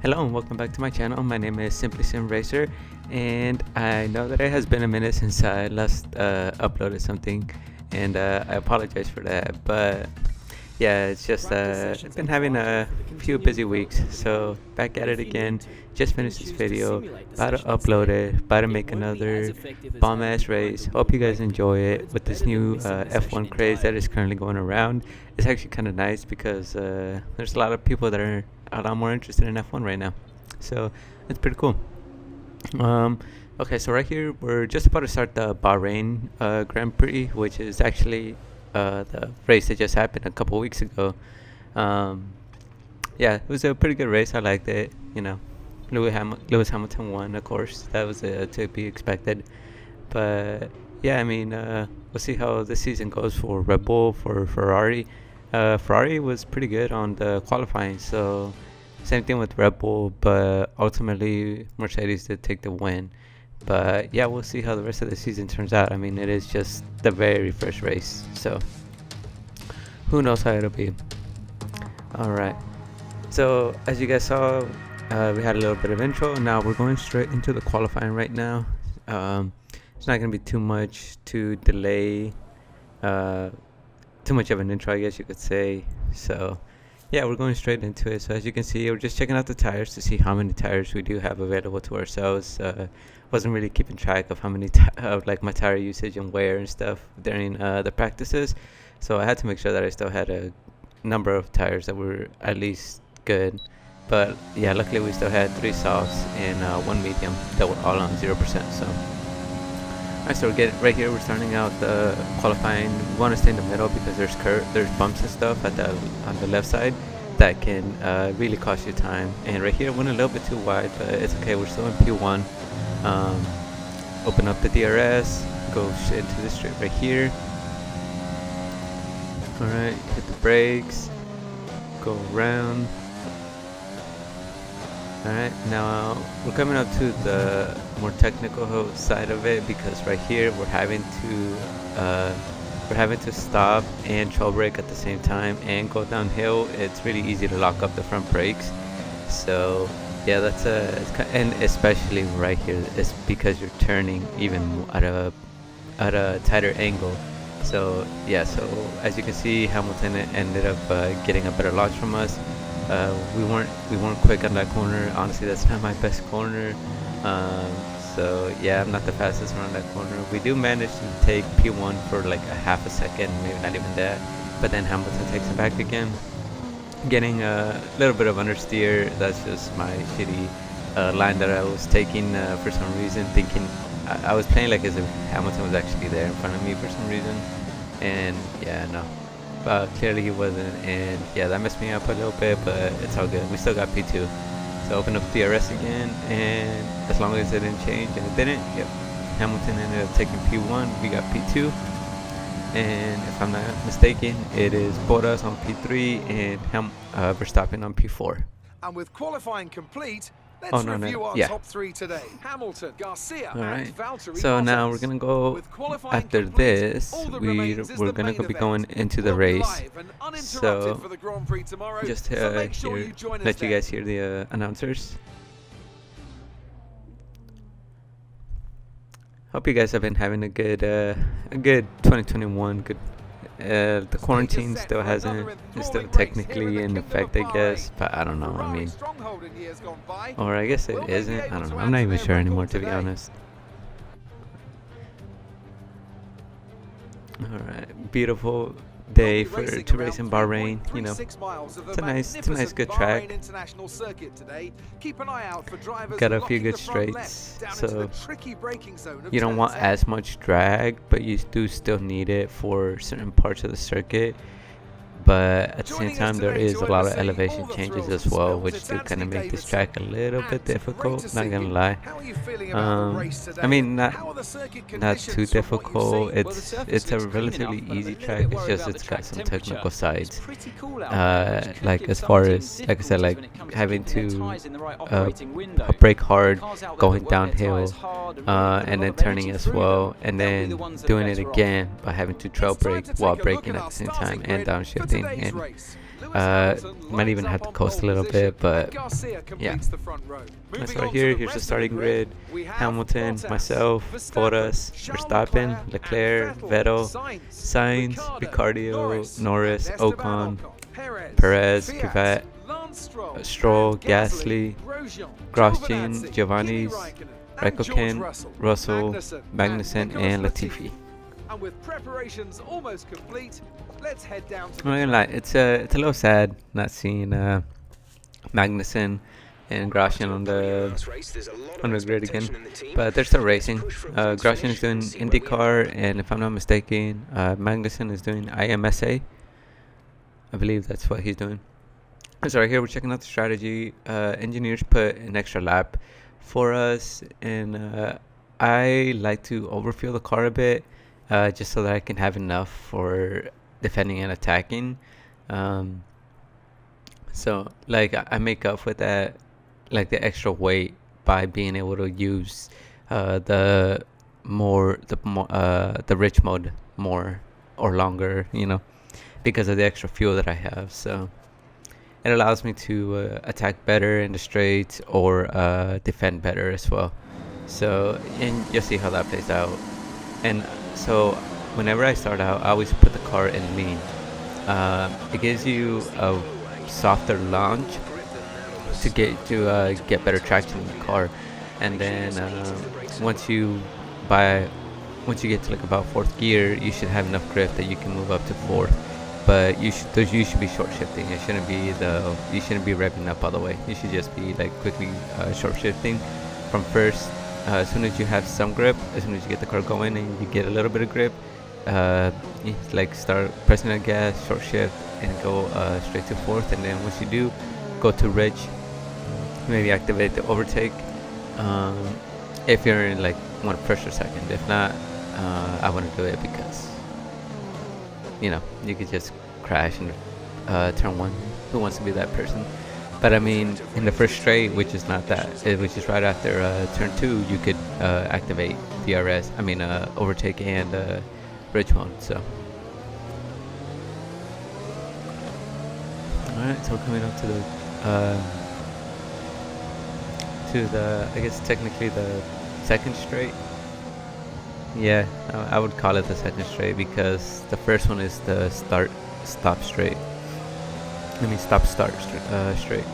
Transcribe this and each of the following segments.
Hello and welcome back to my channel. My name is SimplySimRacer, and I know that it has been a minute since I last uploaded something, and I apologize for that. But yeah, it's just I've been having a few busy weeks, so back at it again. Just finished this video, about to upload it, about to make another bomb ass race. Hope you guys enjoy it with this new F1 craze that is currently going around. It's actually kind of nice because there's a lot of people that are a lot more interested in F1 right now, so it's pretty cool. Okay, so right here we're just about to start the Bahrain Grand Prix, which is actually the race that just happened a couple weeks ago. Yeah, it was a pretty good race. I liked it. You know, Lewis Hamilton won, of course. That was to be expected. But yeah, I mean, we'll see how the season goes for Red Bull, for Ferrari. Ferrari was pretty good on the qualifying, so same thing with Red Bull, but ultimately Mercedes did take the win. But yeah, we'll see how the rest of the season turns out. I mean, it is just the very first race, so who knows how it'll be. Alright, so as you guys saw, we had a little bit of intro. Now we're going straight into the qualifying right now. It's not going to be too much to delay, too much of an intro, I guess you could say. So yeah, we're going straight into it. So as you can see, we're just checking out the tires to see how many tires we do have available to ourselves. Wasn't really keeping track of how many like my tire usage and wear and stuff during the practices, so I had to make sure that I still had a number of tires that were at least good. But yeah, luckily we still had 3 softs and 1 medium that were all on 0%. So alright, so right here we're starting out the qualifying. We want to stay in the middle because there's bumps and stuff at on the left side that can really cost you time. And right here went a little bit too wide, but it's okay. We're still in P1. Open up the DRS, go shit to the straight right here. Alright, hit the brakes, go around. Alright, now we're coming up to the more technical side of it, because right here we're having to stop and trail brake at the same time and go downhill. It's really easy to lock up the front brakes. So yeah, that's and especially right here, it's because you're turning even at a tighter angle. So yeah, so as you can see, Hamilton ended up getting a better launch from us. We weren't quick on that corner. Honestly, that's not my best corner. So yeah, I'm not the fastest around that corner. We do manage to take P1 for like a half a second, maybe not even that. But then Hamilton takes it back again, getting a little bit of understeer. That's just my shitty line that I was taking for some reason, thinking I was playing like as if Hamilton was actually there in front of me for some reason. And yeah, no, clearly he wasn't, and yeah, that messed me up a little bit, but it's all good. We still got P2. So open up DRS again, and as long as it didn't change, and it didn't, yep, Hamilton ended up taking P1, we got P2, and if I'm not mistaken, it is Bottas on P3 and Verstappen on P4. And with qualifying complete, let's review our top 3 today. Hamilton, Garcia, and Valtteri. So now we're gonna go after this. We're gonna be going into the race. So just to let you guys hear the announcers. Hope you guys have been having a good 2021. Good. The quarantine still is still technically in effect, I guess, but I don't know. I mean, or I guess it isn't. I don't know. I'm not even sure anymore, to be honest. All right, beautiful day to race in Bahrain. You know, it's a nice good track. Got a few good straights, so you don't want as much drag, but you do still need it for certain parts of the circuit. But at the same time, there is a lot of elevation changes as well, which do kind of make this track a little bit difficult, not gonna lie. I mean, not too difficult. It's a relatively ezy track. It's just it's got some technical sides. Like as far as, like I said, like having to brake hard, going downhill, and then turning as well, and then doing it again by having to trail brake while braking at the same time and downshifting. coasting, and might even have to coast a little bit, but yeah. So right here, here's the starting grid. Hamilton, myself, Bottas, Verstappen, Leclerc, Vettel, Sainz, Ricciardo, Norris, Ocon, Perez, Kvyat, Stroll, Gasly, Grosjean, Giovanni, Raikkonen, Russell, Magnussen, and Latifi. And with preparations almost complete, let's head down to I'm not gonna lie, it's a little sad not seeing Magnussen and Grosjean on the grid again, but they're still racing. Grosjean is doing IndyCar, and if I'm not mistaken, Magnussen is doing IMSA. I believe that's what he's doing. So right here we're checking out the strategy. Engineers put an extra lap for us, and I like to overfuel the car a bit, just so that I can have enough for defending and attacking. So like I make up for that, like the extra weight, by being able to use the rich mode more or longer, because of the extra fuel that I have. So it allows me to attack better in the straights, or defend better as well. So, and you'll see how that plays out. And so whenever I start out, I always put the car in lean. It gives you a softer launch to get better traction in the car, and then once you get to like about fourth gear, you should have enough grip that you can move up to fourth. But you should be short shifting. You shouldn't be revving up all the way. You should just be like quickly short shifting from first. As soon as you have some grip, as soon as you get the car going and you get a little bit of grip, you like start pressing the gas, short shift, and go straight to fourth. And then once you do, go to ridge. Maybe activate the overtake. If you're in like first or second. If not, I wouldn't do it, because you could just crash in turn one. Who wants to be that person? But I mean, in the first straight, which is not that, which is right after turn 2, you could activate DRS. I mean, overtake and bridge mode. So, all right. So we're coming up to the I guess technically the second straight. Yeah, I would call it the second straight, because the first one is the start stop straight. I mean stop start straight.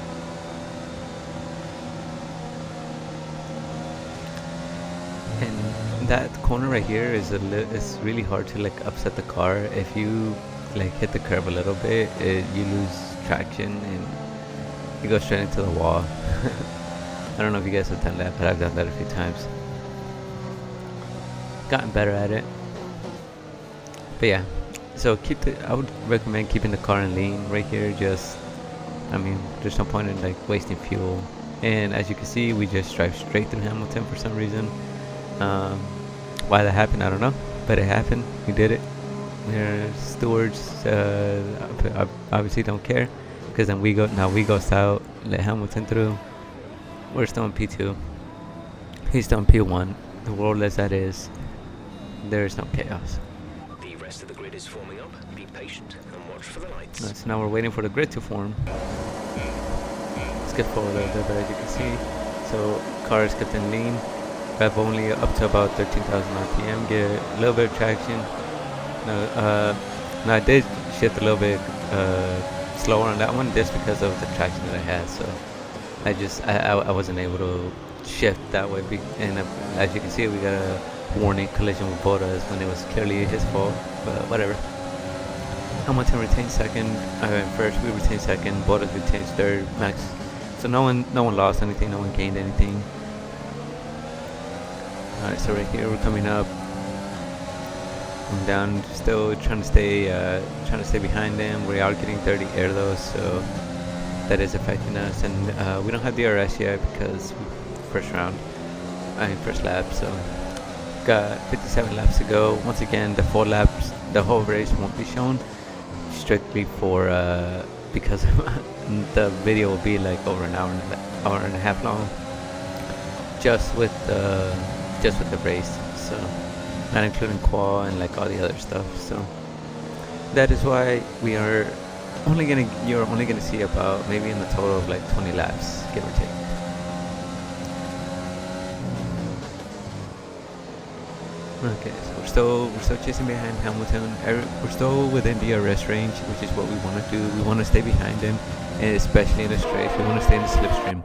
And that corner right here is it's really hard to like upset the car. If you like hit the curb a little bit, you lose traction and you go straight into the wall. I don't know if you guys have done that, but I've done that a few times. Gotten better at it. But yeah, so I would recommend keeping the car in lean right here. There's no point in like wasting fuel. And as you can see, we just drive straight through Hamilton for some reason. Why that happened, I don't know, but it happened. We did it. Their stewards obviously don't care, because then we go south, let Hamilton through. We're still in P2. He's still in P1. The world as that is, there is no chaos. The rest of the grid is forming up. Be patient and watch for the lights. So now we're waiting for the grid to form. Skip forward a little bit, as you can see. So car is kept in lean. Rev only up to about 13,000 RPM. Get a little bit of traction. Now I did shift a little bit slower on that one, just because of the traction that I had. So I wasn't able to shift that way, and as you can see, we got a warning collision with Bottas when it was clearly his fault, but whatever. Hamilton retained second. I went first. We retained second. Bottas retained third. Max. So no one lost anything. No one gained anything. All right. So right here we're coming up. I'm down. Still trying to stay behind them. We are getting 30 air though, so that is affecting us. And we don't have DRS yet, because first lap. So got 57 laps to go. Once again, the whole race won't be shown, strictly for because the video will be like over an hour and a half long, just with the race. So not including qual and like all the other stuff. So that is why we are you're only gonna see about maybe in the total of like 20 laps, give or take. Okay, so we're still chasing behind Hamilton. We're still within DRS range, which is what we want to do. We want to stay behind him, and especially in the straight. We want to stay in the slipstream.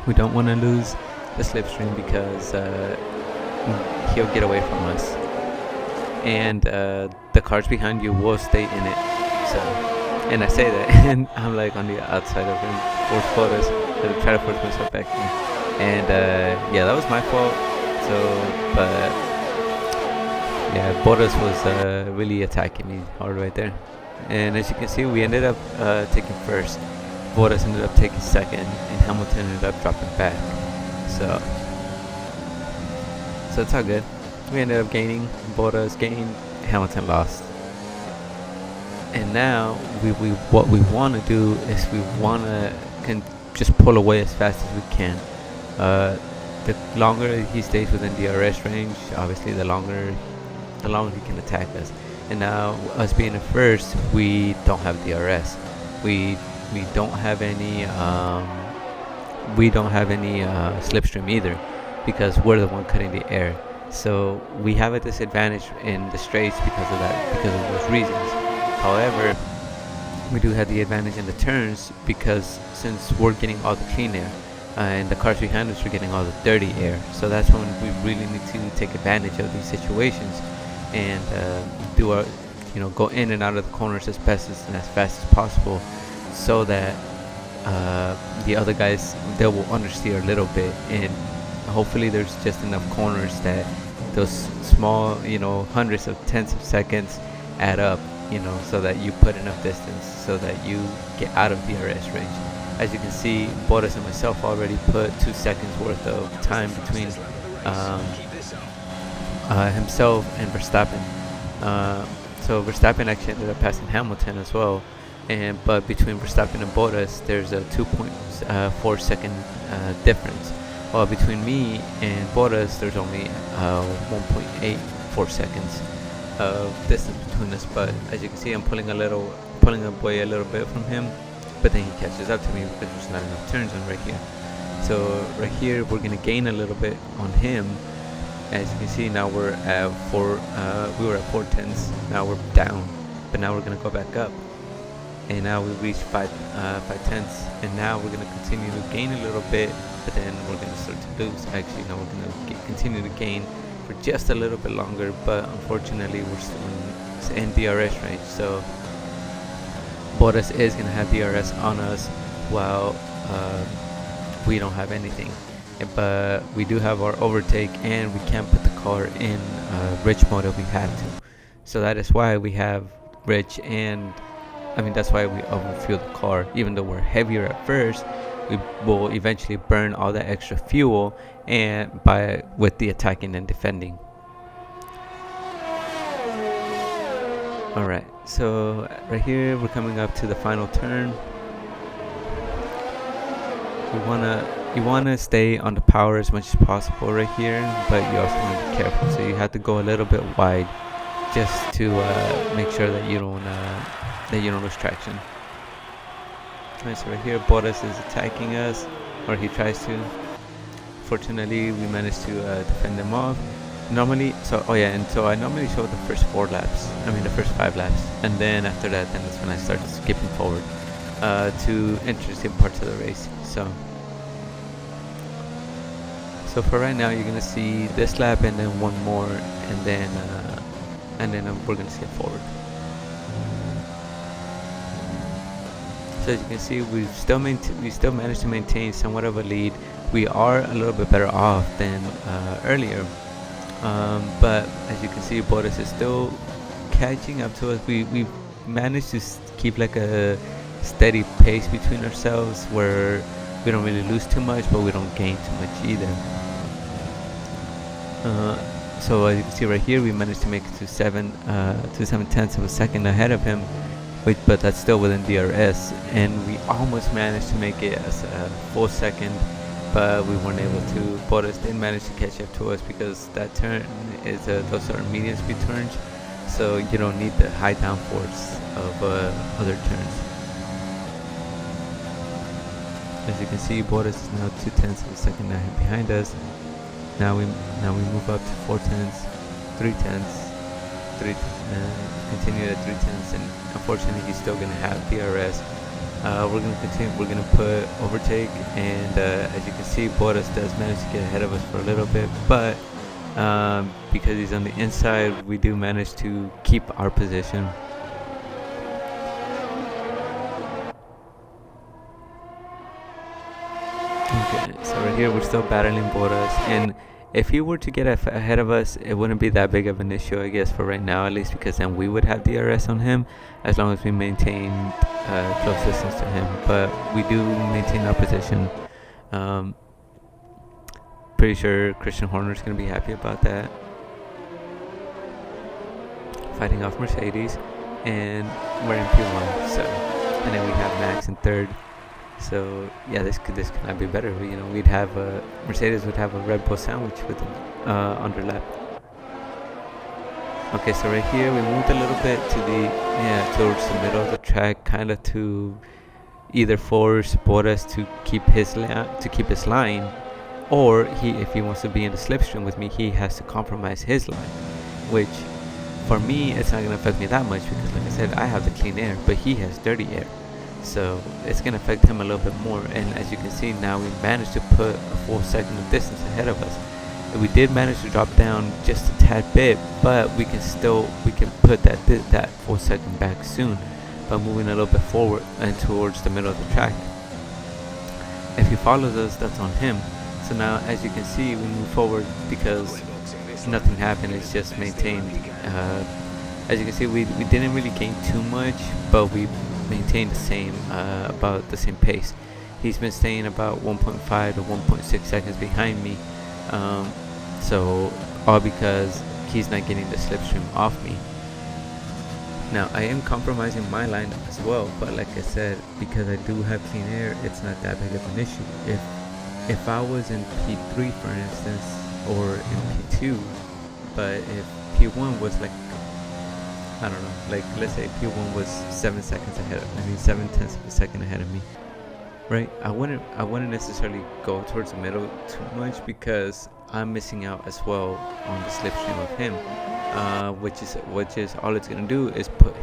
We don't want to lose the slipstream because he'll get away from us, and the cars behind you will stay in it. So, and I say that, and I'm like on the outside of him, force photos, try to force myself back in, and yeah, that was my fault. So, but yeah, Bottas was really attacking me hard right there, and as you can see, we ended up taking first. Bottas ended up taking second, and Hamilton ended up dropping back. So it's all good. We ended up gaining. Bottas gained. Hamilton lost. And now what we want to do is we want to just pull away as fast as we can. The longer he stays within DRS range, obviously the longer he can attack us. And now us being the first, we don't have DRS. We don't have any slipstream either, because we're the one cutting the air. So we have a disadvantage in the straights because of those reasons. However, we do have the advantage in the turns because since we're getting all the clean air and the cars behind us are getting all the dirty air. So that's when we really need to take advantage of these situations and go in and out of the corners as fast as possible, so that the other guys, they will understeer a little bit, and hopefully there's just enough corners that those small, hundreds of tenths of seconds add up, so that you put enough distance so that you get out of DRS range. As you can see, Bottas and myself already put 2 seconds worth of time between himself and Verstappen. So Verstappen actually ended up passing Hamilton as well. But between Verstappen and Bottas, there's a 2.4 second difference. While between me and Bottas, there's only 1.84 seconds of distance between us. But as you can see, I'm pulling away a little bit from him. But then he catches up to me because there's not enough turns on right here. So right here, we're gonna gain a little bit on him. As you can see, now we're at we were at 4 tenths. Now we're down, but now we're gonna go back up. And now we reached 5 tenths, and now we're gonna continue to gain a little bit, but then we're gonna start to lose. Actually, now we're gonna continue to gain for just a little bit longer, but unfortunately, we're still in DRS range. So Bottas is gonna have DRS on us, while we don't have anything. But we do have our overtake, and we can't put the car in rich mode if we have to. So that is why we have rich, and that's why we overfuel the car. Even though we're heavier at first, we will eventually burn all that extra fuel with the attacking and defending. Alright, so right here we're coming up to the final turn. You wanna stay on the power as much as possible right here, but you also want to be careful. So you have to go a little bit wide just to make sure that you don't lose traction. Alright, so right here Bottas is attacking us, or he tries to. Fortunately, we managed to defend them off. So I normally show the first 5 laps, and then after that, then that's when I started skipping forward to interesting parts of the race. So for right now, you're gonna see this lap and then one more, and then we're gonna skip forward. So as you can see, we still managed to maintain somewhat of a lead. We are a little bit better off than earlier, but as you can see, Bottas is still catching up to us. We managed to keep like a steady pace between ourselves, where we don't really lose too much, but we don't gain too much either. So as you can see right here, we managed to make it to 7 tenths of a second ahead of him, but that's still within DRS, and we almost managed to make it as a full second, but we weren't able to. Bottas did manage to catch up to us because that turn is those are medium speed turns, so you don't need the high downforce of other turns. As you can see, Bottas is now 2/10 of a second behind us. Now we move up to 4/10, 3/10, continue at 3/10, and unfortunately he's still gonna have DRS. We're gonna continue. We're gonna put overtake, and as you can see, Bottas does manage to get ahead of us for a little bit, but because he's on the inside, we do manage to keep our position. Okay, so right here we're still battling Bottas, and if he were to get ahead of us, it wouldn't be that big of an issue, I guess, for right now, at least, because then we would have DRS on him as long as we maintained close distance to him. But we do maintain our position. Pretty sure Christian Horner's going to be happy about that. Fighting off Mercedes, and we're in P1. So, and then we have Max in third. So yeah, this could not be better. You know, we'd have Mercedes would have a Red Bull sandwich with an underlap. Okay, so right here we moved a little bit to towards the middle of the track, kind of to either force Bottas to keep his line, or if he wants to be in the slipstream with me, he has to compromise his line, which for me it's not gonna affect me that much because, like I said, I have the clean air, but he has dirty air. So it's going to affect him a little bit more, and as you can see now, we managed to put a full second of distance ahead of us. And we did manage to drop down just a tad bit, but we can put that full second back soon by moving a little bit forward and towards the middle of the track. If he follows us, that's on him. So now, as you can see, we move forward because nothing happened. It's just maintained. As you can see, we didn't really gain too much, but we maintain the same about the same pace. He's been staying about 1.5 to 1.6 seconds behind me, so all because he's not getting the slipstream off me. Now I am compromising my line as well, but like I said, because I do have clean air, it's not that big of an issue. If I was in P3 for instance, or in P2, but if P1 was like, I don't know, like let's say P1 was 7 seconds ahead of me, 7/10 of a second ahead of me, right? I wouldn't necessarily go towards the middle too much because I'm missing out as well on the slipstream of him, which is all it's gonna do is put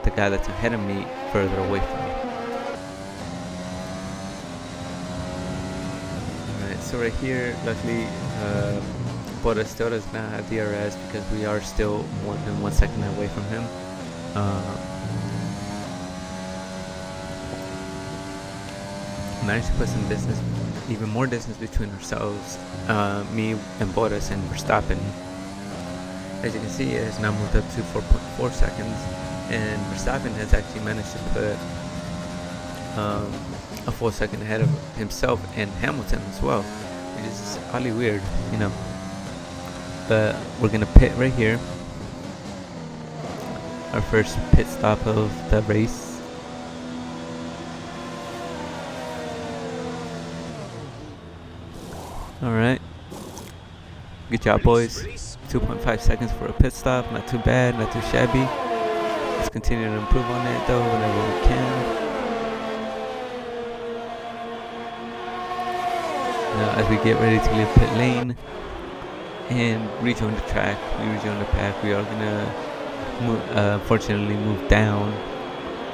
the guy that's ahead of me further away from me. Alright, so right here, luckily, Bottas still does not have DRS because we are still more than 1 second away from him. Managed to put some distance, even more distance between ourselves, me and Bottas and Verstappen. As you can see, it has now moved up to 4.4 seconds, and Verstappen has actually managed to put a full second ahead of himself and Hamilton as well, which is oddly weird, you know. But we're gonna pit right here, our first pit stop of the race. Alright, good job boys. 2.5 seconds for a pit stop, not too bad, not too shabby. Let's continue to improve on it though whenever we can. Now as we get ready to leave pit lane and rejoin the track, we rejoin the pack, we are gonna unfortunately move down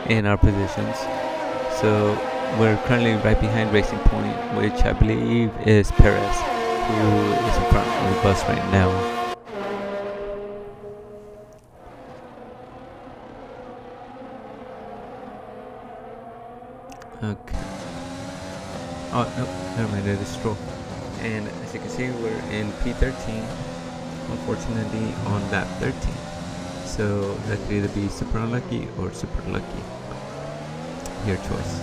in our positions. So we're currently right behind Racing Point, which I believe is Perez, who is in front of the bus right now. Okay. Oh no, never mind, it is Stroll. And as you can see, we're in P13, unfortunately on lap 13. So that could either be super unlucky or super lucky. Your choice.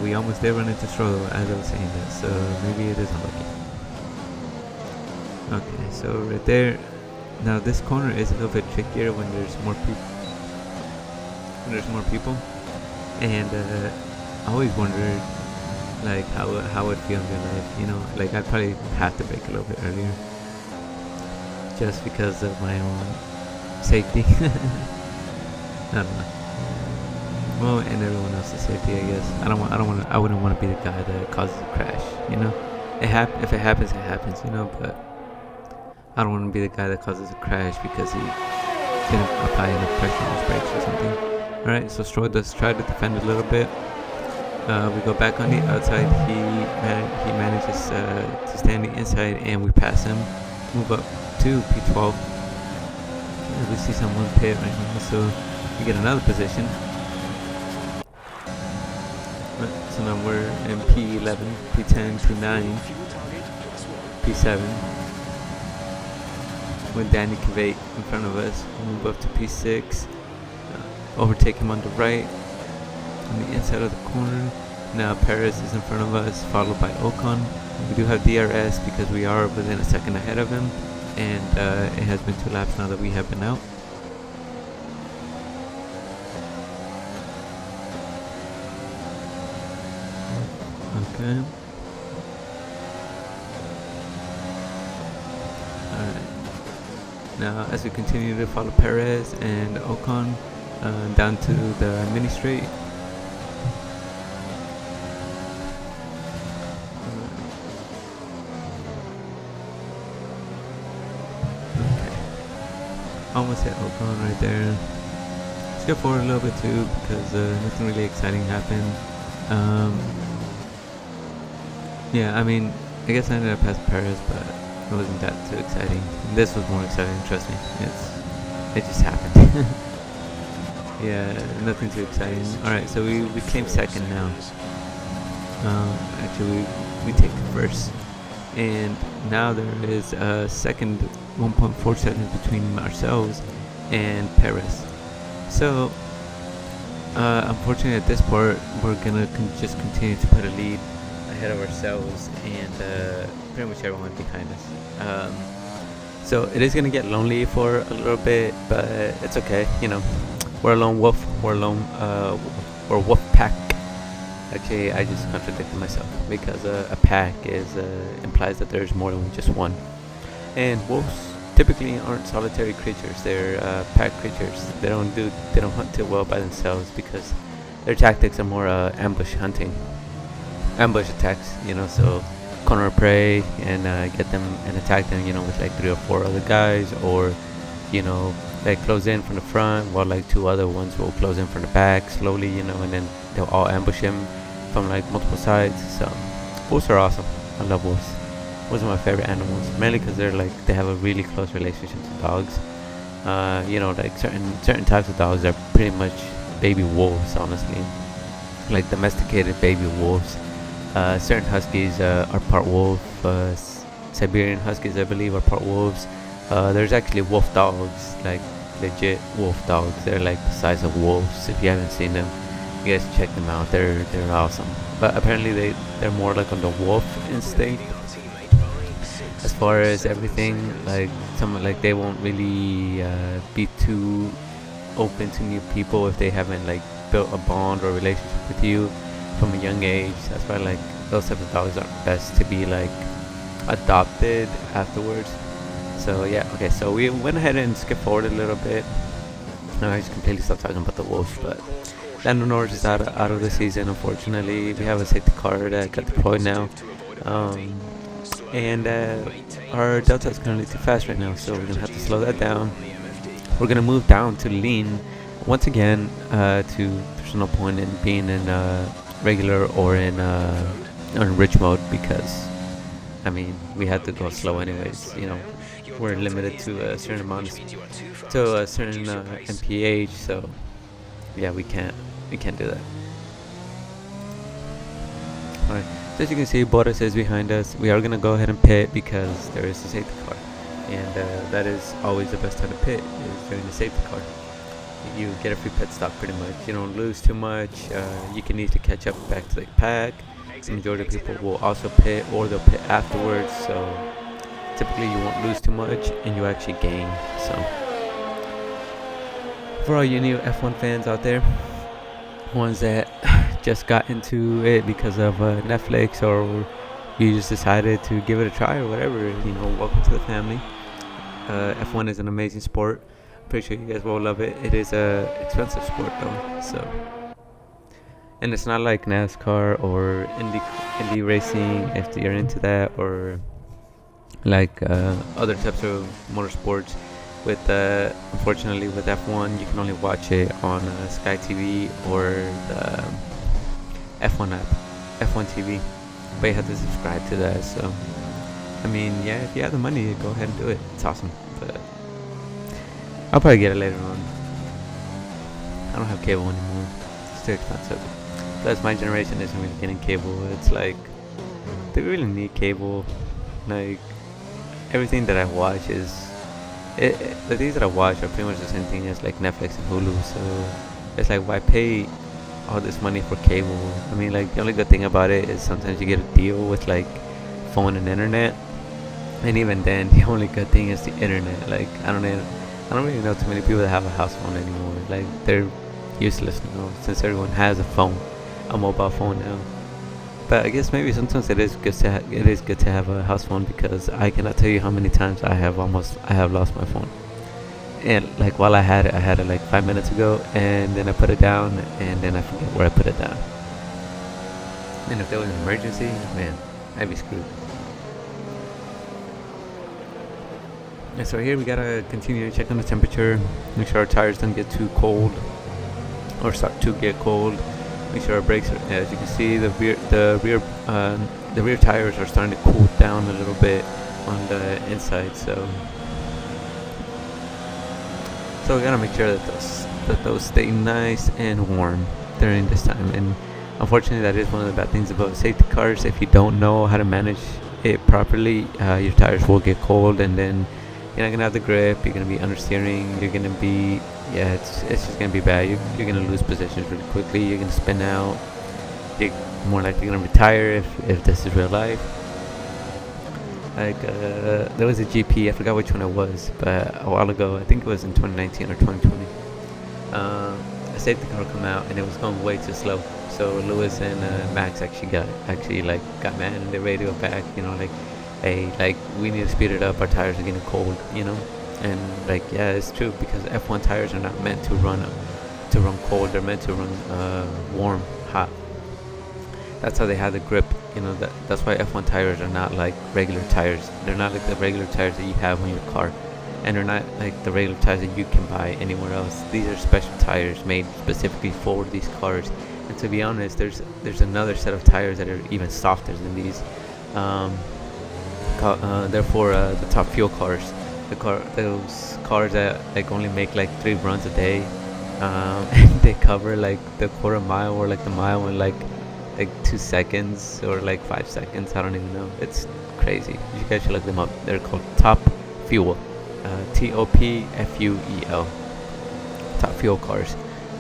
We almost did run into Stroll as I was saying that, so maybe it is unlucky. Okay, so right there. Now this corner is a little bit trickier when there's more people. And I always wondered like how it feel in real life, you know, like I'd probably have to brake a little bit earlier just because of my own safety. I don't know. Well, and everyone else's safety, I guess. I wouldn't want to be the guy that causes a crash. You know, if it happens, it happens. You know, but I don't want to be the guy that causes a crash because he didn't apply enough pressure on his brakes or something. All right, so Stroll does try to defend a little bit. We go back on the outside. He manages to stay on the inside, and we pass him. Move up to P12. We see someone pit right now, so we get another position. Right, so now we're in P11, P10, P9, P7. With Danny Kvate in front of us. We move up to P6. Overtake him on the right, on the inside of the corner. Now Perez is in front of us, followed by Ocon. We do have DRS because we are within a second ahead of him, and it has been 2 laps now that we have been out. Okay. Alright. Now as we continue to follow Perez and Ocon down to the mini straight. Almost hit Ocon right there. Skip forward a little bit too because nothing really exciting happened. Yeah, I mean, I guess I ended up past Perez, but it wasn't that too exciting. This was more exciting, trust me. It just happened. Yeah, nothing too exciting. Alright, so we claim second now. Actually, we take first. And now there is a second 1.4 seconds between ourselves and Perez. So unfortunately at this part we're gonna just continue to put a lead ahead of ourselves and pretty much everyone behind us. So it is gonna get lonely for a little bit, but it's okay. You know, we're a lone wolf. We're a wolf pack. Actually, I just contradicted myself because a pack implies that there's more than just one. And wolves typically aren't solitary creatures. They're pack creatures. They don't hunt too well by themselves because their tactics are more ambush hunting, ambush attacks. You know, so corner prey and get them and attack them. You know, with like 3 or 4 other guys, or you know, like close in from the front while like 2 other ones will close in from the back slowly. You know, and then they'll all ambush him from like multiple sides. So wolves are awesome. I love wolves. Wolves are my favorite animals, mainly because they have a really close relationship to dogs. You know, like certain types of dogs are pretty much baby wolves, honestly, like domesticated baby wolves. Certain huskies are part wolf. Siberian huskies, I believe, are part wolves. There's actually wolf dogs, like legit wolf dogs. They're like the size of wolves. If you haven't seen them, you guys check them out. They're awesome. But apparently they're more like on the wolf instinct as far as everything. Like they won't really be too open to new people if they haven't like built a bond or relationship with you from a young age. That's why like those types of dogs are best to be like adopted afterwards. So yeah, okay, so we went ahead and skipped forward a little bit. Now I just completely stopped talking about the wolves, but Lando Norris is out of the season, unfortunately. We have a safety car that got deployed now. And our Delta is currently too fast right now, so we're going to have to slow that down. We're going to move down to lean once again. There's no point in being in regular or in rich mode because, I mean, we had to go slow anyways. You know, we're limited to a certain amount to a certain MPH, so yeah, we can't do that. Alright, so as you can see, Bottas is behind us. We are gonna go ahead and pit because there is a safety car, and that is always the best time to pit, is during the safety car. You get a free pit stop pretty much. You don't lose too much. You can easily catch up back to the pack. The majority of people will also pit, or they'll pit afterwards, so typically you won't lose too much and you actually gain. So for all you new F1 fans out there, ones that just got into it because of Netflix, or you just decided to give it a try or whatever, you know, welcome to the family. F1 is an amazing sport, pretty sure you guys will love it. It is a expensive sport though, so. And it's not like NASCAR or Indy racing if you're into that, or like other types of motorsports. With unfortunately with F1, you can only watch it on Sky TV or the F1 app, F1 TV, but you have to subscribe to that. So I mean, yeah, if you have the money, go ahead and do it. It's awesome, but I'll probably get it later on. I don't have cable anymore. It's too expensive. Plus, my generation isn't really getting cable. It's like, do we really need cable? Like, everything that I watch is, the things that I watch are pretty much the same thing as like Netflix and Hulu. So it's like, why pay all this money for cable? I mean, like, the only good thing about it is sometimes you get a deal with like phone and internet, and even then, the only good thing is the internet. Like, I don't really know too many people that have a house phone anymore. Like, they're useless now since everyone has a mobile phone now. But I guess maybe sometimes it is good to have a house phone, because I cannot tell you how many times I have lost my phone. And like, while I had it like 5 minutes ago, and then I put it down, and then I forget where I put it down. And if there was an emergency, man, I'd be screwed. And so here we gotta continue to check on the temperature, make sure our tires don't get too cold or start to get cold. Make sure our brakes are, as you can see, the rear tires are starting to cool down a little bit on the inside. So we gotta make sure that those stay nice and warm during this time. And unfortunately, that is one of the bad things about safety cars. If you don't know how to manage it properly, your tires will get cold, and then you're not gonna have the grip. You're gonna be understeering. You're gonna be, it's just gonna be bad. You're gonna lose positions really quickly. You're gonna spin out. You're more likely gonna retire if this is real life. Like there was a GP, I forgot which one it was, but a while ago, I think it was in 2019 or 2020. A safety car come out, and it was going way too slow. So Lewis and Max actually got mad, and they're ready to go back. You know, like, hey, like, we need to speed it up. Our tires are getting cold. You know. And like, yeah, it's true, because F1 tires are not meant to run cold. They're meant to run warm, hot. That's how they have the grip. You know, that's why F1 tires are not like regular tires. They're not like the regular tires that you have on your car, and they're not like the regular tires that you can buy anywhere else. These are special tires made specifically for these cars. And to be honest, there's another set of tires that are even softer than these. Therefore, the top fuel cars. Those cars that like only make like 3 runs a day, and they cover like the quarter mile or like the mile in like 2 seconds or like 5 seconds. I don't even know. It's crazy. You guys should look them up. They're called Top Fuel, TOPFUEL. Top Fuel cars.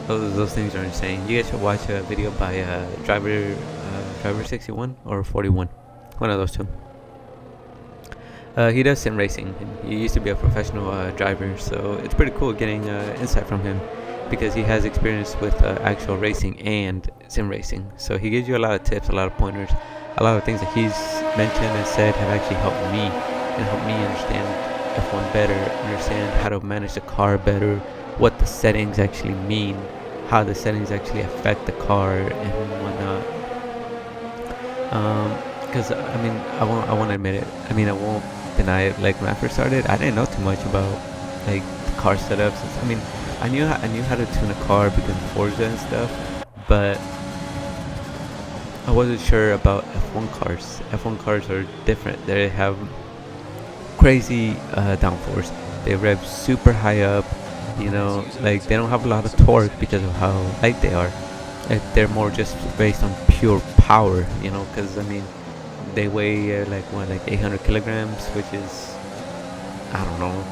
Those things are insane. You guys should watch a video by driver 61 or 41, one of those two. He does sim racing. He used to be a professional driver, so it's pretty cool getting insight from him, because he has experience with actual racing and sim racing. So he gives you a lot of tips, a lot of pointers, a lot of things that he's mentioned and said have actually helped me, and helped me understand F1 better, understand how to manage the car better, what the settings actually mean, how the settings actually affect the car and whatnot. Because I mean, I won't admit it. I mean, I won't deny it. Like, when I first started, I didn't know too much about like the car setups. I mean, I knew how to tune a car because of Forza and stuff, but I wasn't sure about F1 cars. F1 cars are different. They have crazy downforce. They rev super high up. You know, like, they don't have a lot of torque because of how light they are. They're more just based on pure power. You know, because I mean, they weigh like 800 kilograms, which is, I don't know,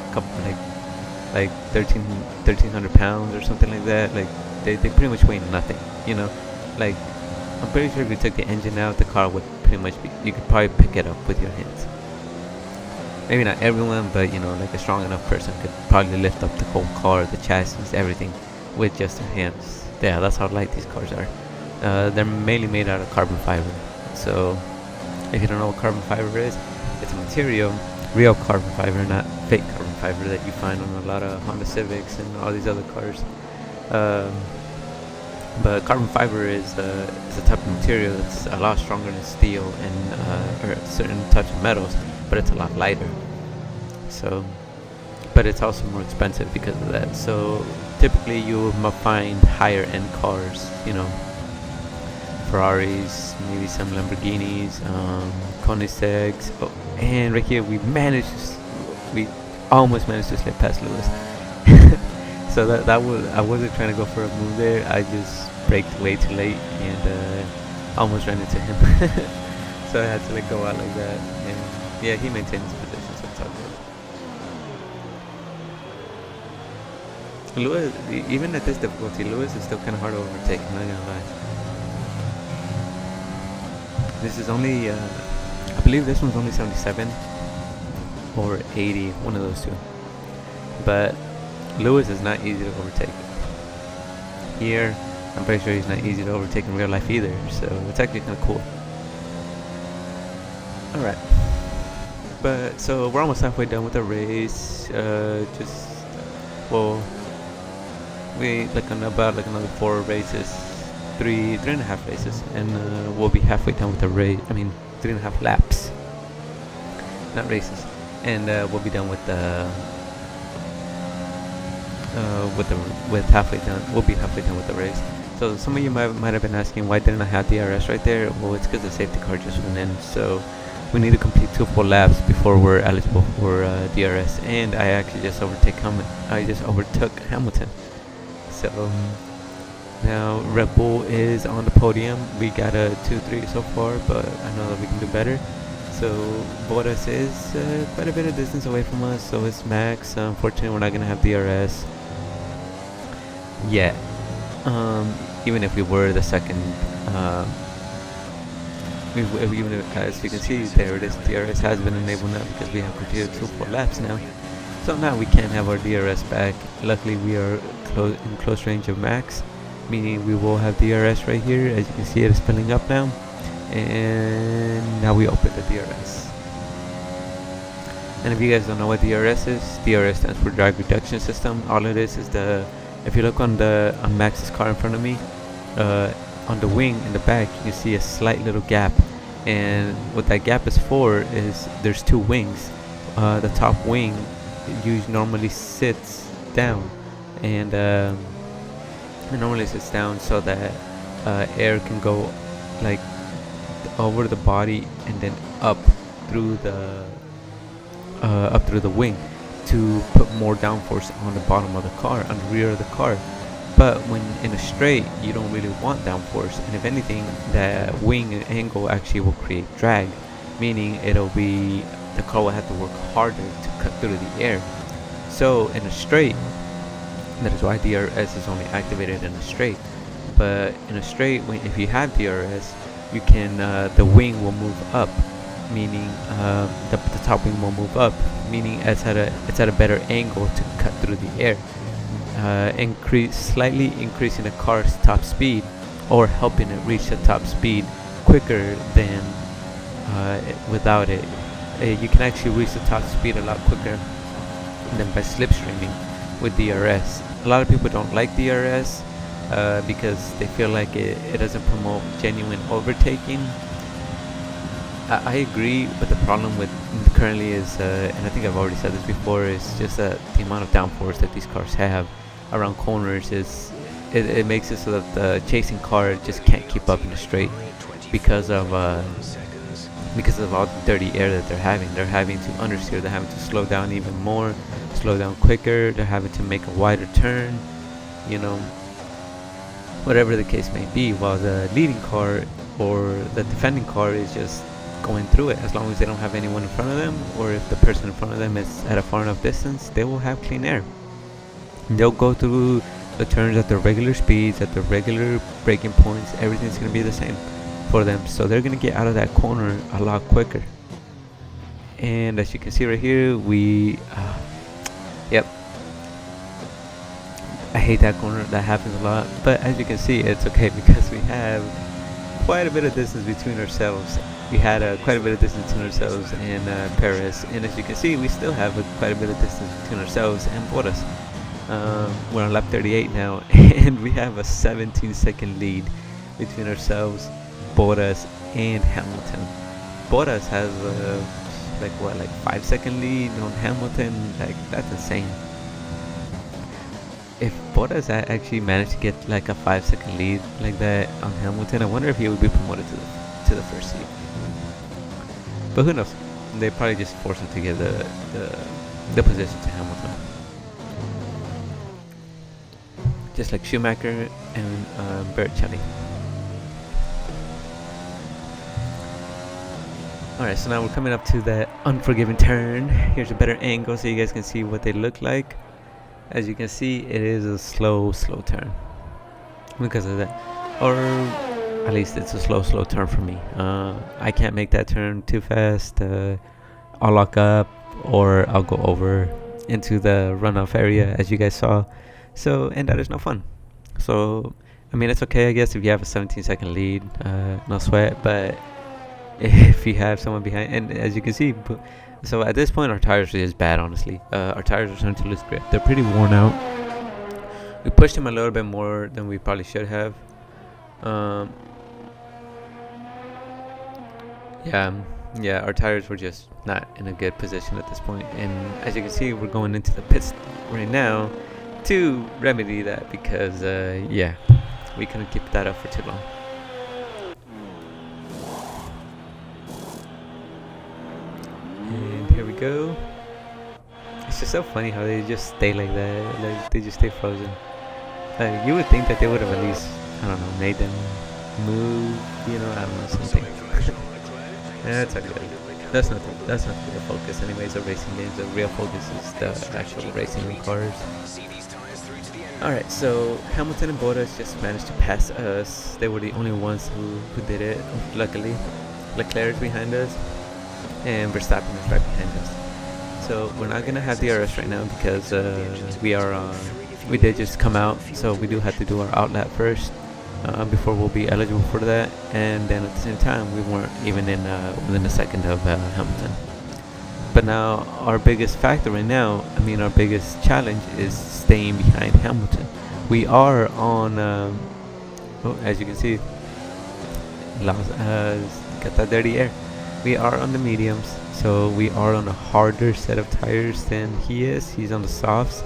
like 1,300 pounds or something like that. Like, they pretty much weigh nothing, you know. Like, I'm pretty sure if you took the engine out, the car would pretty much be, you could probably pick it up with your hands. Maybe not everyone, but you know, like a strong enough person could probably lift up the whole car, the chassis, everything with just their hands. Yeah, that's how light these cars are. They're mainly made out of carbon fiber. So if you don't know what carbon fiber is, it's a material, real carbon fiber, not fake carbon fiber that you find on a lot of Honda Civics and all these other cars. Um, but carbon fiber is a type of material that's a lot stronger than steel and or certain types of metals, but it's a lot lighter. So, but it's also more expensive because of that. So typically you will find higher end cars, you know, Ferraris, maybe some Lamborghinis, Koenigseggs. Oh, and right here we almost managed to slip past Lewis. So that was, I wasn't trying to go for a move there. I just braked way too late and almost ran into him. So I had to go out like that. And yeah, he maintained his position, so it's all good. Lewis, even at this difficulty, Lewis is still kind of hard to overtake. I'm not gonna lie. This is only, I believe this one's only 77 or 80, one of those two. But Lewis is not easy to overtake. Here, I'm pretty sure he's not easy to overtake in real life either, so it's actually kind of cool. Alright. But, so we're almost halfway done with the race. We about another 4 races, three and a half races, and we'll be halfway done with the race. I mean, 3.5 laps, not races, and we'll be done with the halfway done. We'll be halfway done with the race. So some of you might have been asking, why didn't I have DRS right there? Well, it's because the safety car just went in, so we need to complete 2 full laps before we're eligible for DRS. And I actually just overtook Hamilton. So now Red Bull is on the podium. We got a 2-3 so far, but I know that we can do better. So Bottas is quite a bit of distance away from us. So is Max. Unfortunately, we're not gonna have DRS yet. Even if we were the second, even if, as you can see, there it is. DRS has been enabled now because we have completed 2 full laps now. So now we can have our DRS back. Luckily, we are in close range of Max, meaning we will have DRS right here. As you can see, it is filling up now. And now we open the DRS. And if you guys don't know what DRS is, DRS stands for drag reduction system. All it is if you look on Max's car in front of me, on the wing in the back, you see a slight little gap. And what that gap is for is there's 2 wings. The top wing normally sits down, and it normally sits down so that air can go like over the body and then up through the wing to put more downforce on the bottom of the car, on the rear of the car. But when in a straight, you don't really want downforce, and if anything, the wing angle actually will create drag, meaning the car will have to work harder to cut through the air. So in a straight, that is why DRS is only activated in a straight. But in a straight, if you have DRS, you can the wing will move up, meaning the top wing will move up, meaning it's at a better angle to cut through the air, slightly increasing the car's top speed, or helping it reach the top speed quicker than without it. You can actually reach the top speed a lot quicker than by slipstreaming with DRS. A lot of people don't like DRS because they feel like it doesn't promote genuine overtaking. I agree, but the problem with currently is, and I think I've already said this before, is just that the amount of downforce that these cars have around corners it makes it so that the chasing car just can't keep up in the straight because of all the dirty air that they're having. They're having to understeer, they're having to slow down even more, slow down quicker, they're having to make a wider turn, whatever the case may be, while the leading car or the defending car is just going through it. As long as they don't have anyone in front of them, or if the person in front of them is at a far enough distance, they will have clean air. They'll go through the turns at their regular speeds, at their regular braking points. Everything's going to be the same for them, so they're going to get out of that corner a lot quicker. And as you can see right here, I hate that corner. That happens a lot, but as you can see, it's okay because we have quite a bit of distance between ourselves. We had quite a bit of distance between ourselves and Paris, and as you can see, we still have quite a bit of distance between ourselves and Bottas. We're on lap 38 now, and we have a 17-second lead between ourselves, Bottas, and Hamilton. Bottas has like 5-second lead on Hamilton. Like, that's insane. If Bottas actually managed to get like a 5-second lead like that on Hamilton, I wonder if he would be promoted to the first seat. But who knows? They probably just forced him to give the position to Hamilton. Just like Schumacher and Berticelli. Alright, so now we're coming up to that unforgiving turn. Here's a better angle so you guys can see what they look like. As you can see, it is a slow turn because of that, or at least it's a slow turn for me. I can't make that turn too fast. I'll lock up or I'll go over into the runoff area, as you guys saw. So, and that is no fun. So, I mean, it's okay, I guess, if you have a 17-second lead, no sweat. But if you have someone behind, and as you can see, so at this point our tires are just bad, honestly. Our tires are starting to lose grip. They're pretty worn out. We pushed them a little bit more than we probably should have. Yeah, our tires were just not in a good position at this point. And as you can see, we're going into the pits right now to remedy that, because yeah, we couldn't keep that up for too long. And here we go. It's just so funny how they just stay like that. Like, they just stay frozen. Like, you would think that they would have at least, I don't know, made them move, you know, I don't know, something. That's okay. That's not the real focus anyways of racing games. The real focus is the actual racing cars. Alright, so Hamilton and Bottas just managed to pass us. They were the only ones who did it, luckily. Leclerc is behind us, and Verstappen is right behind us. So we're not gonna have DRS right now because we did just come out, so we do have to do our outlap first before we'll be eligible for that. And then at the same time, we weren't even within a second of Hamilton. But now our biggest factor right now, I mean our biggest challenge, is staying behind Hamilton. We are on, as you can see, got that dirty air. We are on the mediums, so we are on a harder set of tires than he is. He's on the softs,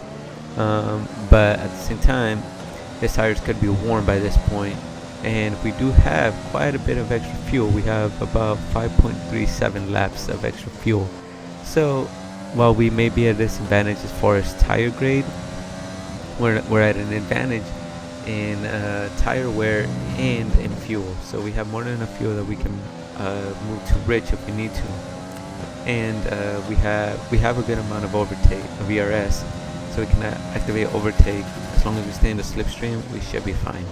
but at the same time, his tires could be worn by this point, and we do have quite a bit of extra fuel. We have about 5.37 laps of extra fuel. So while we may be at a disadvantage as far as tire grade, we're at an advantage in tire wear and in fuel. So we have more than enough fuel that we can move to rich if we need to, and we have a good amount of overtake of ERS, so we can activate overtake. As long as we stay in the slipstream, we should be fine.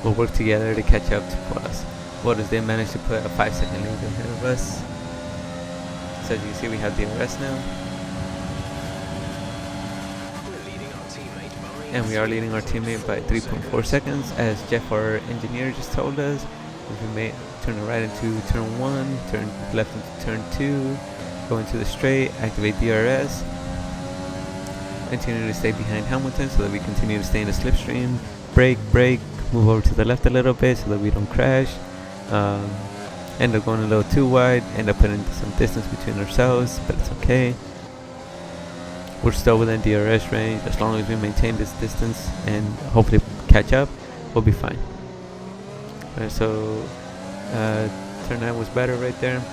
We'll work together to catch up to Bottas. Bottas did manage to put a 5-second lead ahead of us. So as you can see, we have DRS now, and we are leading our teammate by 3.4 seconds. As Jeff, our engineer, just told us, if we may turn right into turn 1, turn left into turn 2, go into the straight, activate DRS, continue to stay behind Hamilton so that we continue to stay in the slipstream, brake, move over to the left a little bit so that we don't crash, end up going a little too wide, end up putting some distance between ourselves, but it's okay. We're still within DRS range. As long as we maintain this distance and hopefully catch up, we'll be fine. Alright, so turn 9 was better right there.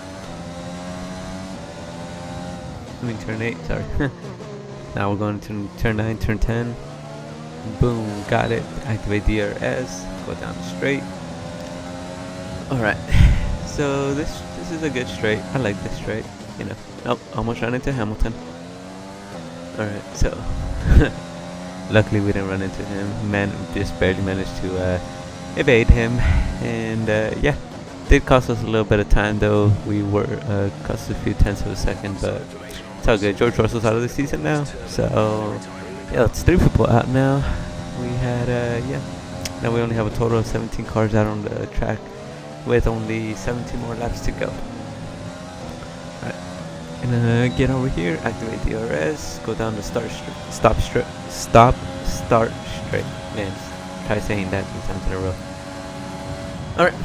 I mean turn 8, sorry. Now we're going to turn 9, turn 10. Boom, got it. Activate DRS, go down the straight. Alright, so this is a good straight. I like this straight, you know. Oh, almost ran into Hamilton. Alright, so luckily we didn't run into him. Just barely managed to evade him, and yeah, did cost us a little bit of time though. We were cost us a few tenths of a second, but it's all good. George Russell's out of the season now, so yeah, it's 3 people out now. We had yeah, Now we only have a total of 17 cars out on the track, with only 17 more laps to go. Alright, gonna get over here, activate the DRS, go down the start start straight. Man, try saying that 3 times in a row. Alright.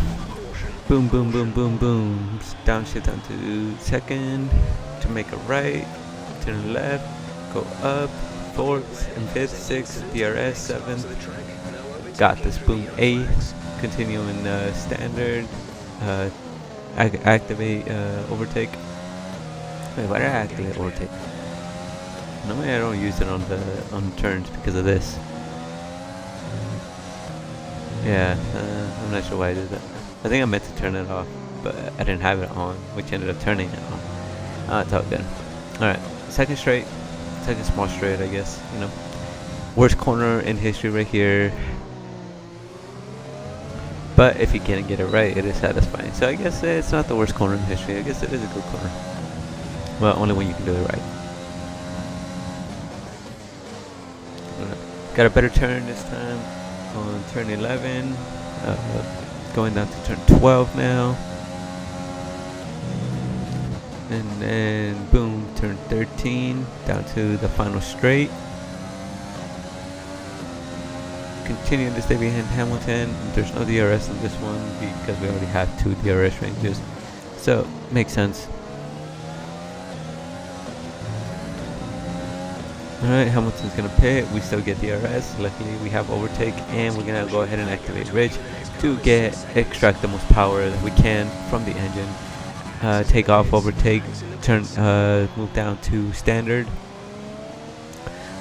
Boom, boom, boom, boom, boom. Downshift down to second, to make a right, turn left, go up, 4th and 5th, 6th, DRS, 7th. Got this, boom, 8th. Continue in standard. Activate overtake. Wait, why did I activate overtake? Normally I don't use it on turns because of this. Yeah, I'm not sure why I did that. I think I meant to turn it off, but I didn't have it on, which ended up turning it on. It's all good. Alright, second straight. Second small straight, I guess, you know. Worst corner in history right here. But if you can't get it right, it is satisfying. So I guess it's not the worst corner in history. I guess it is a good corner. Well, only when you can do it right. Got a better turn this time on turn 11. Going down to turn 12 now. And then boom, turn 13 down to the final straight. Continue to stay behind Hamilton. There's no DRS on this one because we already have 2 DRS ranges, so makes sense. Alright, Hamilton's gonna pit. We still get DRS. Luckily we have overtake, and we're gonna go ahead and activate Ridge to extract the most power that we can from the engine. Take off, overtake, turn, move down to standard.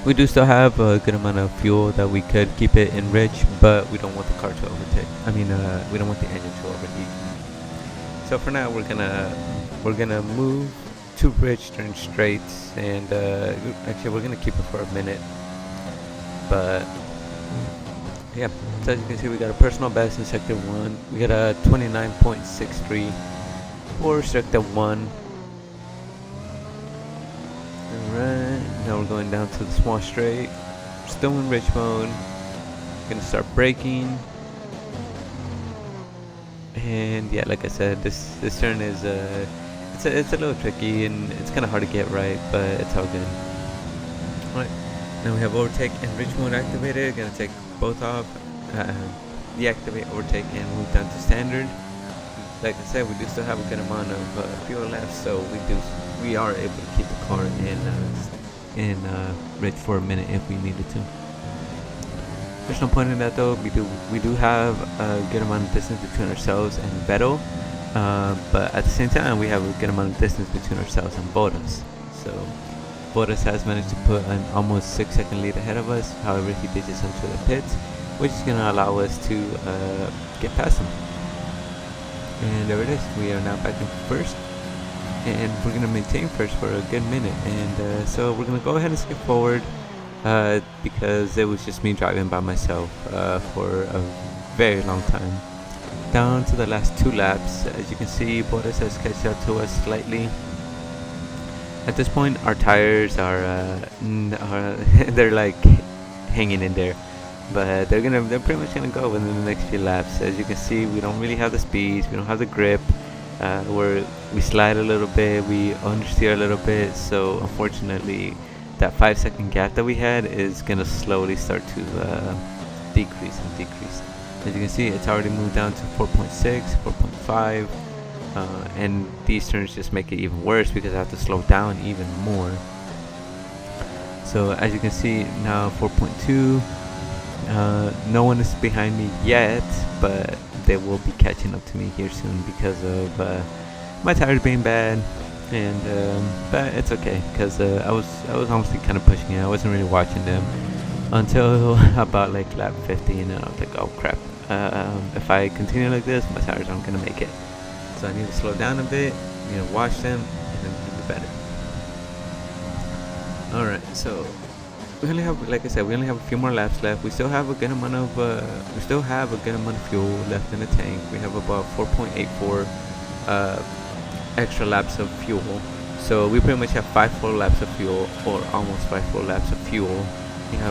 We do still have a good amount of fuel that we could keep it in Ridge, but we don't want the car to overtake. We don't want the engine to overheat. So for now, we're gonna move to Ridge, turn straights, and actually we're gonna keep it for a minute. But yeah, so as you can see, we got a personal best in sector 1. We got a 29.63 for sector 1. Alright, now we're going down to the small straight. Still in Ridge mode. Gonna start braking. And yeah, like I said, this turn is it's a little tricky, and it's kind of hard to get right, but it's all good. Alright, now we have overtake and Ridge mode activated. Gonna take both off, deactivate overtake, and move down to standard. Like I said, we do still have a good amount of fuel left, so we are able to keep the car in Ridge for a minute if we needed to. There's no point in that though. We do have a good amount of distance between ourselves and Vettel, but at the same time we have a good amount of distance between ourselves and Bottas. So Bottas has managed to put an almost 6-second lead ahead of us. However, he did just enter the pits, which is going to allow us to get past him. And there it is. We are now back in first, and we're going to maintain first for a good minute. And so we're going to go ahead and skip forward because it was just me driving by myself for a very long time. Down to the last 2 laps. As you can see, Bottas has catched up to us slightly. At this point, our tires are they're like hanging in there. But they're pretty much gonna go within the next few laps. As you can see, we don't really have the speed, we don't have the grip. We slide a little bit, we understeer a little bit. So unfortunately, that 5-second gap that we had is gonna slowly start to decrease and decrease. As you can see, it's already moved down to 4.6, 4.5, and these turns just make it even worse because I have to slow down even more. So as you can see now, 4.2. No one is behind me yet, but they will be catching up to me here soon because of my tires being bad. And but it's okay because I was honestly kind of pushing it. I wasn't really watching them until about like lap 50, and then I was like, oh crap, if I continue like this, my tires aren't gonna make it. So I need to slow down a bit, watch them, and then do better. All right, so we only have, like I said, we only have a few more laps left. We still have a good amount of fuel left in the tank. We have about 4.84 extra laps of fuel. So we pretty much have 5 full laps of fuel, or almost 5 full laps of fuel.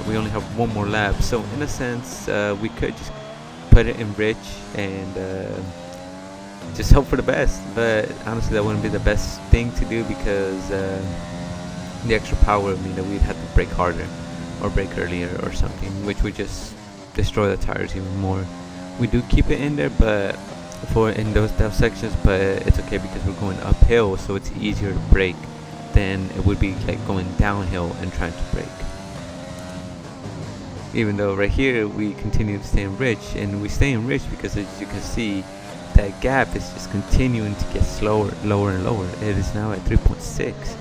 We only have 1 more lap. So in a sense, we could just put it in rich and just hope for the best. But honestly, that wouldn't be the best thing to do, because the extra power would mean that we'd have to brake harder or brake earlier or something, which would just destroy the tires even more. We do keep it in there, but for in those tough sections, but it's okay because we're going uphill, so it's easier to brake than it would be like going downhill and trying to brake. Even though right here we continue to stay in rich, and we stay in rich because, as you can see, that gap is just continuing to get slower, lower and lower. It is now at 3.6,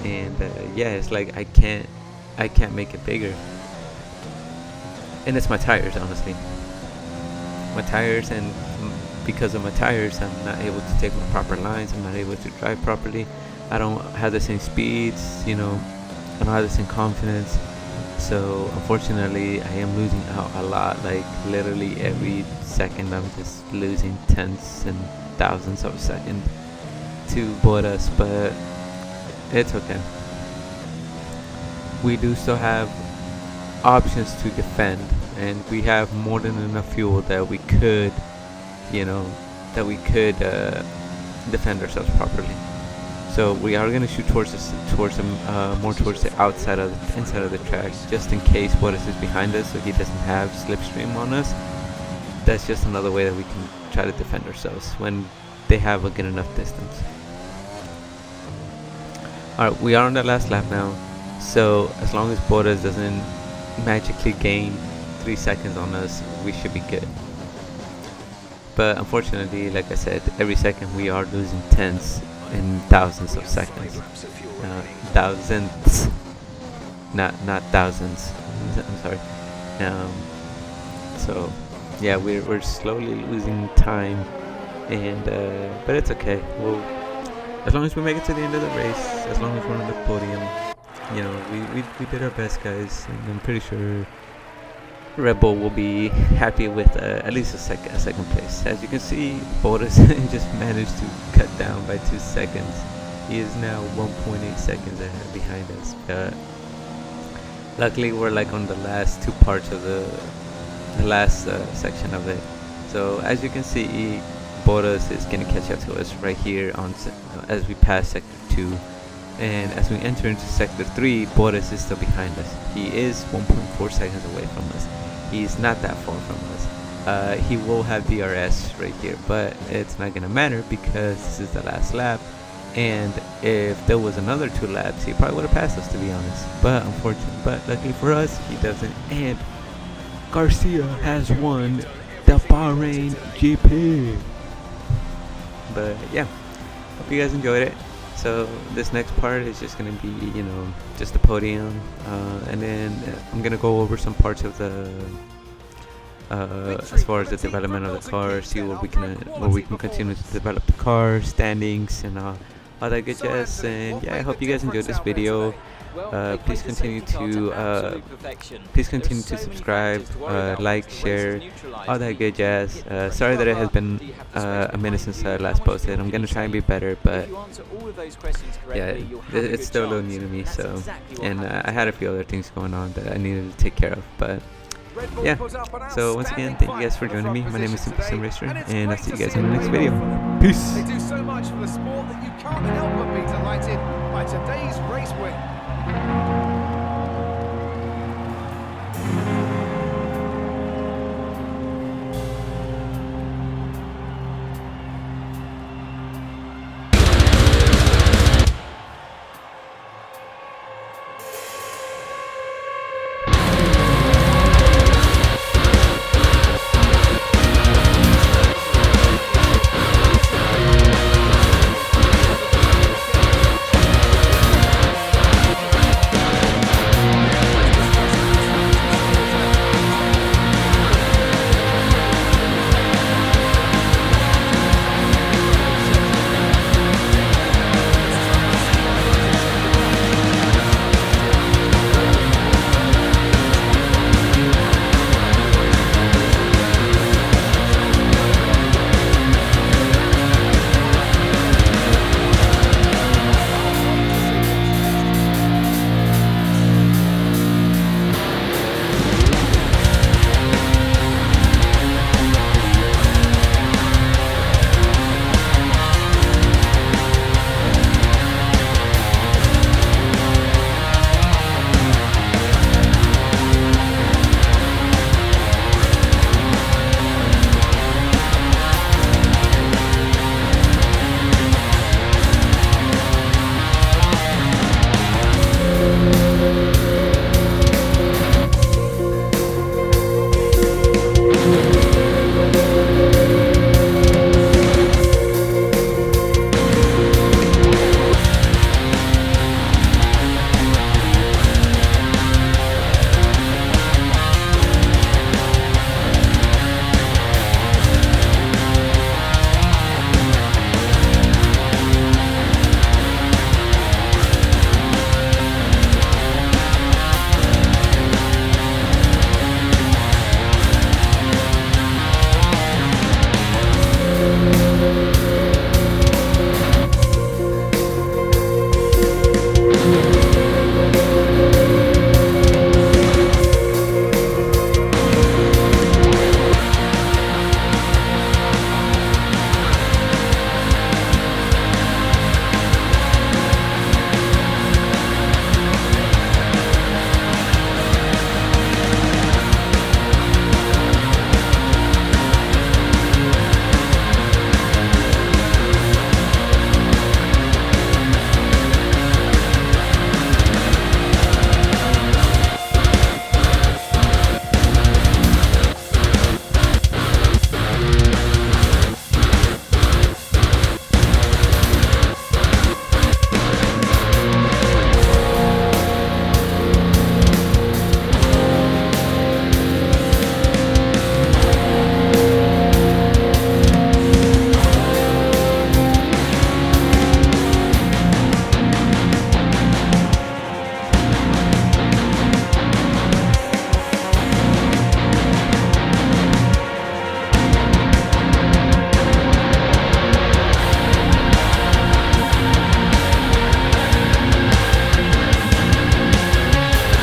and yeah, it's like I can't make it bigger. And it's my tires, honestly. My tires, and because of my tires, I'm not able to take my proper lines. I'm not able to drive properly. I don't have the same speeds, you know. I don't have the same confidence. So unfortunately, I am losing out a lot. Like literally every second, I'm just losing tenths and thousandths of a second to Bottas, but it's okay. We do still have options to defend, and we have more than enough fuel that we could, you know, defend ourselves properly. So we are gonna shoot towards more towards the outside of the inside of the track, just in case Bottas is behind us, so he doesn't have slipstream on us. That's just another way that we can try to defend ourselves when they have a good enough distance. Alright, we are on the last lap now, so as long as Bottas doesn't magically gain 3 seconds on us, we should be good. But unfortunately, like I said, every second we are losing tenths and thousands of seconds. Thousandths, not thousands. I'm sorry. So yeah, we're slowly losing time, and but it's okay. Well, as long as we make it to the end of the race, as long as we're on the podium, you know, we did our best, guys, and I'm pretty sure Red Bull will be happy with at least a second place. As you can see, Bottas just managed to cut down by 2 seconds. He is now 1.8 seconds ahead behind us. Luckily, we're like on the last 2 parts of the last section of it. So as you can see, Bottas is gonna catch up to us right here on as we pass sector 2. And as we enter into sector 3, Bottas is still behind us. He is 1.4 seconds away from us. He's not that far from us. He will have DRS right here, but it's not gonna matter because this is the last lap. And if there was another 2 laps, he probably would have passed us, to be honest. But luckily for us, he doesn't. And Garcia has won the Bahrain GP. But yeah, hope you guys enjoyed it. So this next part is just gonna be, you know, just the podium, and then I'm gonna go over some parts of the, as far as the development of the car, see where we can continue to develop the car, standings, and all that good jazz. And yeah, I hope you guys enjoyed this video. Please continue to subscribe, like, share, all that good jazz. Sorry that it has been a minute since I last posted. I'm gonna try and be better, but yeah, it's still a little new to me. So, and I had a few other things going on that I needed to take care of, but yeah. So once again, thank you guys for joining me. My name is SimplySimRacer, and I'll see you guys in the next video. Peace. They do so much for the sport that you can't help but be delighted by today's race win.